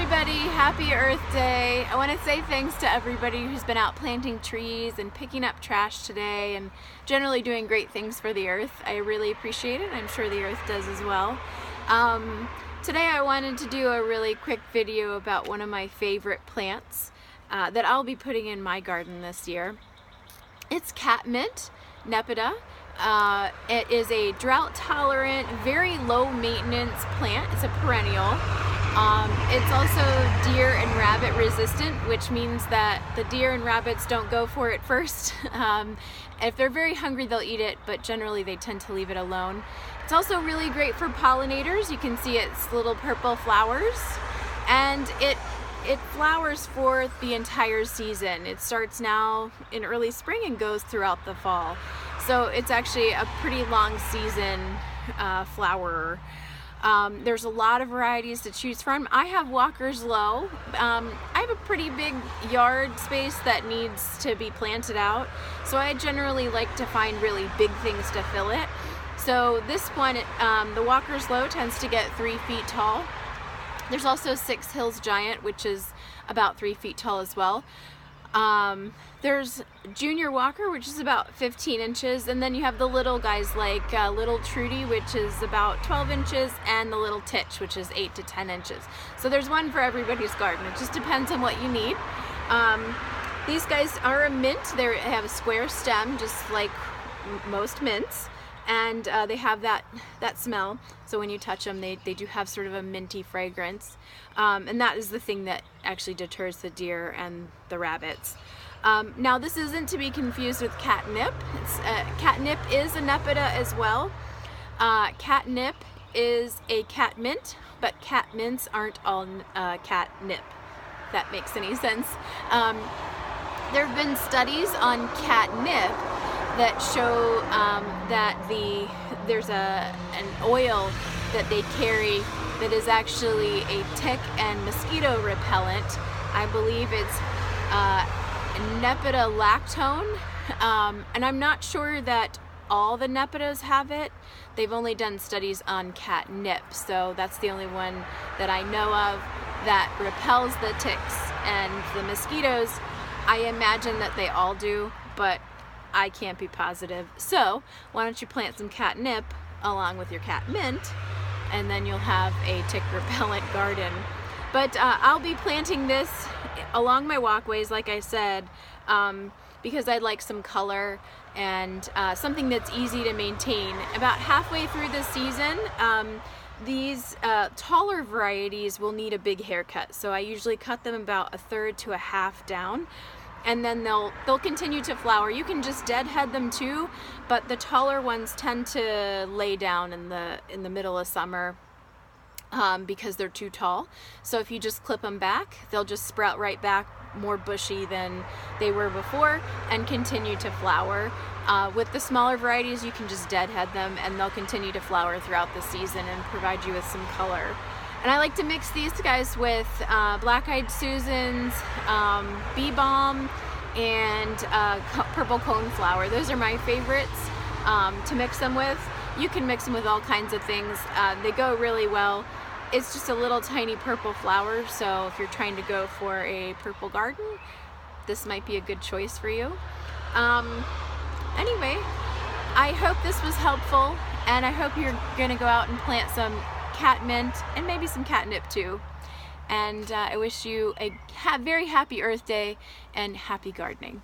everybody, happy Earth Day. I want to say thanks to everybody who's been out planting trees and picking up trash today and generally doing great things for the earth. I really appreciate it. I'm sure the earth does as well. Today I wanted to do a really quick video about one of my favorite plants that I'll be putting in my garden this year. It's Catmint, Nepeta. It is a drought tolerant, very low maintenance plant. It's a perennial. It's also deer and rabbit resistant, which means that the deer and rabbits don't go for it first. If they're very hungry, they'll eat it, but generally they tend to leave it alone. It's also really great for pollinators. You can see its little purple flowers, and it flowers for the entire season. It starts now in early spring and goes throughout the fall. So it's actually a pretty long season flowerer. There's a lot of varieties to choose from. I have Walker's Low. I have a pretty big yard space that needs to be planted out, so I generally like to find really big things to fill it. So this one, the Walker's Low, tends to get 3 feet tall. There's also Six Hills Giant, which is about 3 feet tall as well. There's Junior Walker, which is about 15 inches, and then you have the little guys like Little Trudy, which is about 12 inches, and the Little Titch, which is 8 to 10 inches. So there's one for everybody's garden. It just depends on what you need. These guys are a mint. They have a square stem, just like most mints, and they have that smell. So when you touch them, they do have sort of a minty fragrance, and that is the thing that actually deters the deer and the rabbits. Now this isn't to be confused with catnip. Catnip is a Nepeta as well. Catnip is a catmint, but catmints aren't all catnip, if that makes any sense. There have been studies on catnip that show that there's an oil that they carry that is actually a tick and mosquito repellent. I believe it's Nepeta lactone, and I'm not sure that all the Nepetas have it. They've only done studies on catnip, so that's the only one that I know of that repels the ticks and the mosquitoes. I imagine that they all do, but I can't be positive. So why don't you plant some catnip along with your catmint, and then you'll have a tick repellent garden. But I'll be planting this along my walkways, like I said, because I'd like some color and something that's easy to maintain. About halfway through the season, these taller varieties will need a big haircut. So I usually cut them about 1/3 to 1/2 down, and then they'll continue to flower. You can just deadhead them too, but the taller ones tend to lay down in the middle of summer because they're too tall. So if you just clip them back, they'll just sprout right back, more bushy than they were before, and continue to flower. With the smaller varieties, you can just deadhead them and they'll continue to flower throughout the season and provide you with some color. And I like to mix these guys with black-eyed Susans, bee balm, and purple coneflower. Those are my favorites to mix them with. You can mix them with all kinds of things. They go really well. It's just a little tiny purple flower, so if you're trying to go for a purple garden, this might be a good choice for you. Anyway, I hope this was helpful, and I hope you're gonna go out and plant some catmint and maybe some catnip too. And I wish you a very happy Earth Day and happy gardening.